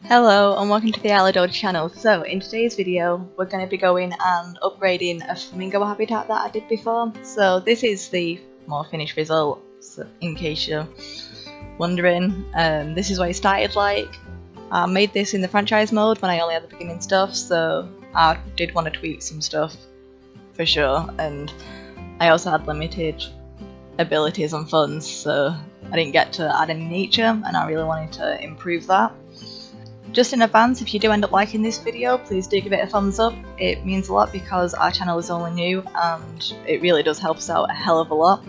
Hello and welcome to the Alidod channel. So in today's video we're going to be going and upgrading a flamingo habitat that I did before. So this is the more finished result, so in case you're wondering. This is what it started like. I made this in the franchise mode when I only had the beginning stuff, so I did want to tweak some stuff for sure, and I also had limited abilities and funds, so I didn't get to add any nature and I really wanted to improve that. Just in advance, if you do end up liking this video, please do give it a thumbs up. It means a lot because our channel is only new and it really does help us out a hell of a lot.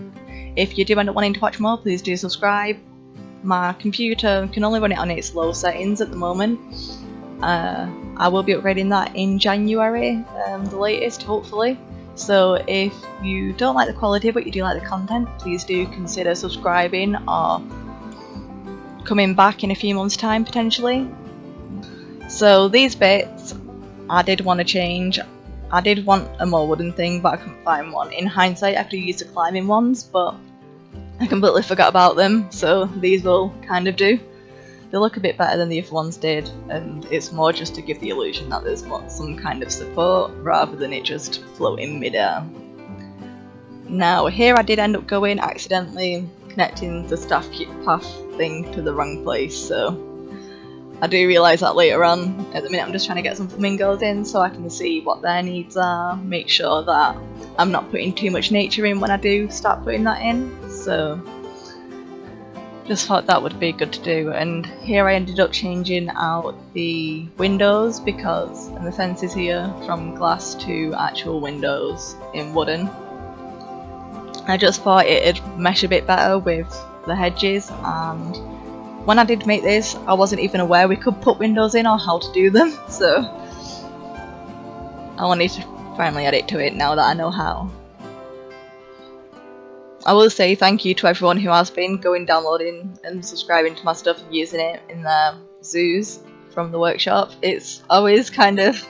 If you do end up wanting to watch more, please do subscribe. My computer can only run it on its low settings at the moment. I will be upgrading that in January, the latest hopefully. So if you don't like the quality but you do like the content, please do consider subscribing or coming back in a few months' time potentially. So these bits I did want to change. I did want a more wooden thing but I couldn't find one. In hindsight I could have used the climbing ones but I completely forgot about them, so these will kind of do. They look a bit better than the other ones did, and it's more just to give the illusion that there's some kind of support rather than it just floating mid-air. Now here I did end up going accidentally connecting the staff path thing to the wrong place, so I do realise that later on. At the minute I'm just trying to get some flamingos in so I can see what their needs are, make sure that I'm not putting too much nature in when I do start putting that in, so just thought that would be good to do. And here I ended up changing out the windows and the fences here from glass to actual windows in wooden. I just thought it'd mesh a bit better with the hedges, and when I did make this I wasn't even aware we could put windows in or how to do them, so I wanted to finally add it to it now that I know how. I will say thank you to everyone who has been downloading and subscribing to my stuff and using it in their zoos from the workshop. It's always kind of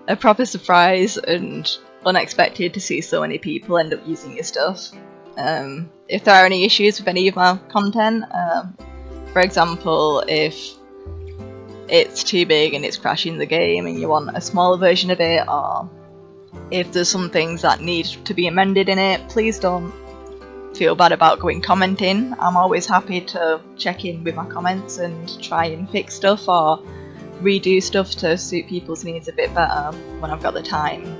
a proper surprise and unexpected to see so many people end up using your stuff. If there are any issues with any of my content, for example if it's too big and it's crashing the game and you want a smaller version of it, or if there's some things that need to be amended in it, please don't feel bad about commenting. I'm always happy to check in with my comments and try and fix stuff or redo stuff to suit people's needs a bit better when I've got the time.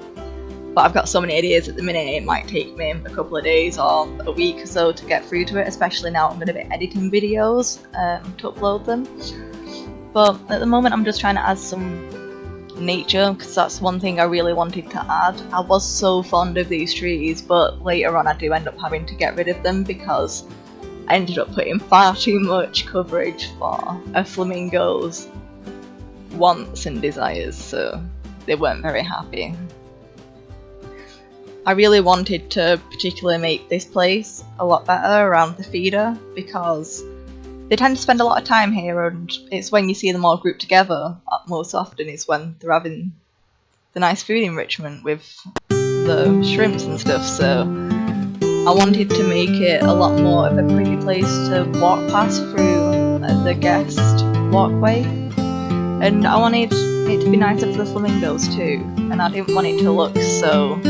But I've got so many ideas at the minute it might take me a couple of days or a week or so to get through to it, especially now I'm going to be editing videos to upload them. But at the moment I'm just trying to add some nature because that's one thing I really wanted to add. I was so fond of these trees, but later on I do end up having to get rid of them because I ended up putting far too much coverage for a flamingo's wants and desires, so they weren't very happy. I really wanted to particularly make this place a lot better around the feeder because they tend to spend a lot of time here, and it's when you see them all grouped together most often is when they're having the nice food enrichment with the shrimps and stuff, so I wanted to make it a lot more of a pretty place to walk past through the guest walkway, and I wanted it to be nicer for the flamingos too, and I didn't want it to look so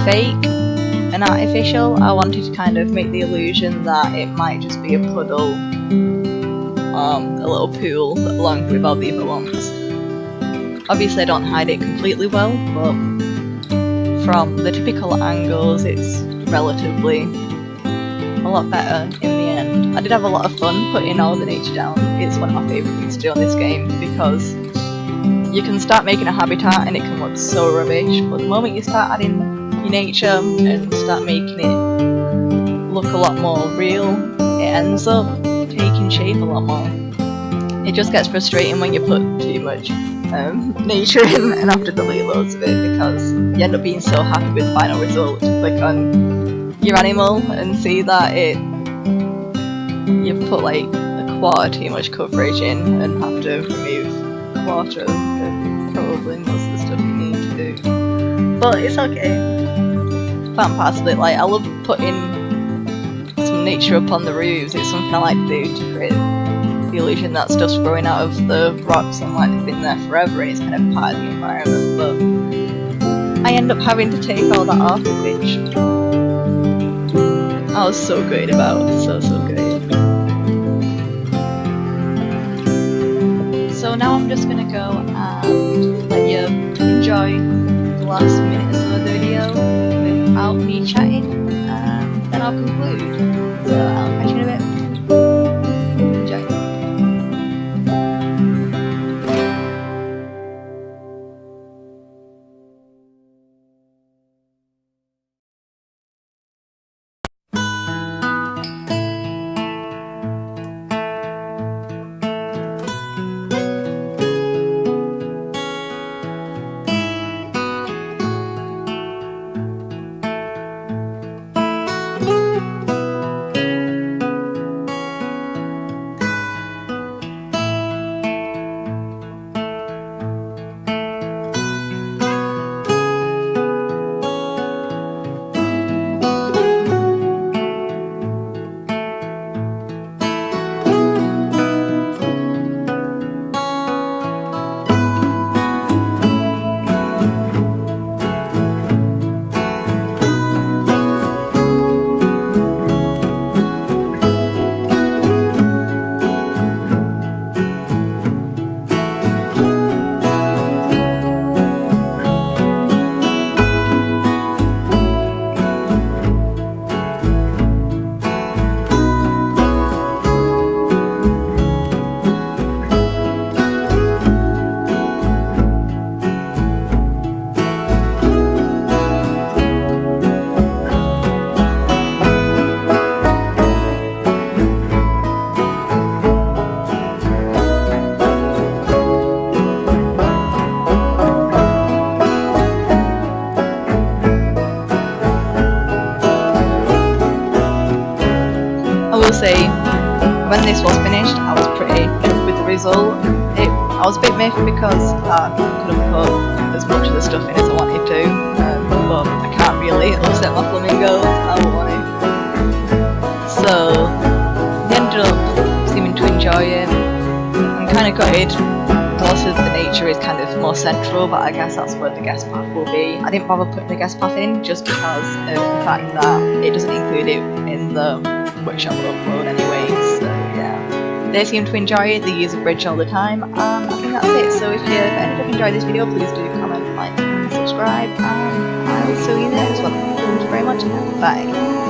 fake and artificial. I wanted to kind of make the illusion that it might just be a puddle, a little pool along with all the other ones. Obviously I don't hide it completely well, but from the typical angles it's relatively a lot better in the end. I did have a lot of fun putting all the nature down. It's one of my favourite things to do on this game because you can start making a habitat and it can look so rubbish, but the moment you start adding your nature and start making it look a lot more real, it ends up taking shape a lot more. It just gets frustrating when you put too much nature in and have to delete loads of it because you end up being so happy with the final result to click on your animal and see that you've put like a quarter too much coverage in and have to remove a quarter of probably most of the stuff you need to do. But it's okay. Part and parcel of it. Like, I love putting some nature up on the roofs. It's something I like to do to create the illusion that stuff's growing out of the rocks and like they've been there forever and it's kind of part of the environment, but I end up having to take all that off, which I was so gutted about, so gutted. So now I'm just gonna go and let you enjoy the last minute or so of the video without me chatting, and then I'll conclude. So I'll catch you in a bit. Enjoy. Say, when this was finished, I was pretty chuffed with the result. I was a bit miffed because I couldn't put as much of the stuff in as I wanted to, but I can't really upset my flamingos, I don't want to. So, they ended up seeming to enjoy it. I'm kind of gutted. Most of the nature is kind of more central, but I guess that's where the guest path will be. I didn't bother putting the guest path in just because of the fact that it doesn't include it in the workshop upload anyway, so yeah. They seem to enjoy it, they use a bridge all the time, and I think that's it. So if you ended up enjoying this video, please do comment, like, and subscribe, and I will see you in the next one. Thank you very much, and bye.